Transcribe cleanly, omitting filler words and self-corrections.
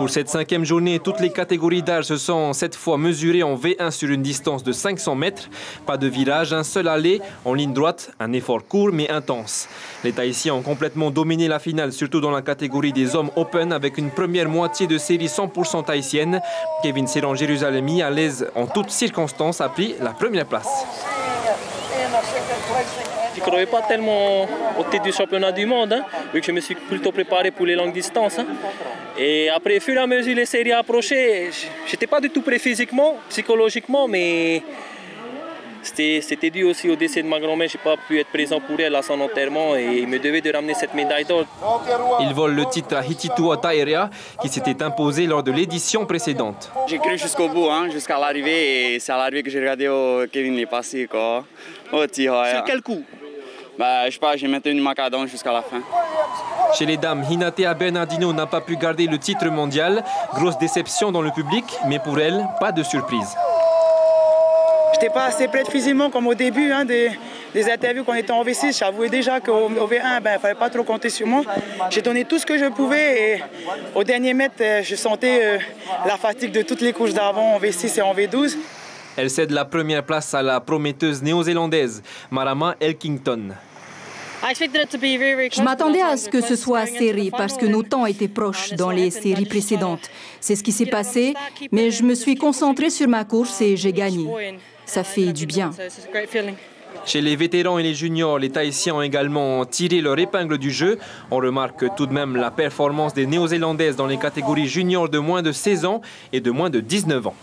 Pour cette 5e journée, toutes les catégories d'âge se sont cette fois mesurées en V1 sur une distance de 500 mètres. Pas de virage, un seul aller en ligne droite, un effort court mais intense. Les Tahitiens ont complètement dominé la finale, surtout dans la catégorie des hommes open, avec une première moitié de série 100% tahitienne. Kevin Serran-Jérusalemi, à l'aise en toutes circonstances, a pris la première place. Je ne croyais pas tellement au titre du championnat du monde, vu que je me suis plutôt préparé pour les longues distances. Et après, au fur et à mesure les séries approchaient, je n'étais pas du tout prêt physiquement, psychologiquement, mais c'était dû aussi au décès de ma grand-mère. Je n'ai pas pu être présent pour elle à son enterrement et il me devait de ramener cette médaille d'or. Il vole le titre à Hititua Taerea qui s'était imposé lors de l'édition précédente. J'ai cru jusqu'au bout, jusqu'à l'arrivée, et c'est à l'arrivée que j'ai regardé Kevin est passé. Sur quel coup? Je sais pas, j'ai maintenu ma cadence jusqu'à la fin. Chez les dames, Hinatea Bernardino n'a pas pu garder le titre mondial. Grosse déception dans le public, mais pour elle, pas de surprise. Je n'étais pas assez prête physiquement comme au début des interviews qu'on était en V6. J'avouais déjà qu'au V1, il ne fallait pas trop compter sur moi. J'ai donné tout ce que je pouvais et au dernier mètre, je sentais la fatigue de toutes les couches d'avant en V6 et en V12. Elle cède la première place à la prometteuse néo-zélandaise, Marama Elkington. Je m'attendais à ce que ce soit serré parce que nos temps étaient proches dans les séries précédentes. C'est ce qui s'est passé, mais je me suis concentrée sur ma course et j'ai gagné. Ça fait du bien. Chez les vétérans et les juniors, les Tahitiens ont également tiré leur épingle du jeu. On remarque tout de même la performance des Néo-Zélandaises dans les catégories juniors de moins de 16 ans et de moins de 19 ans.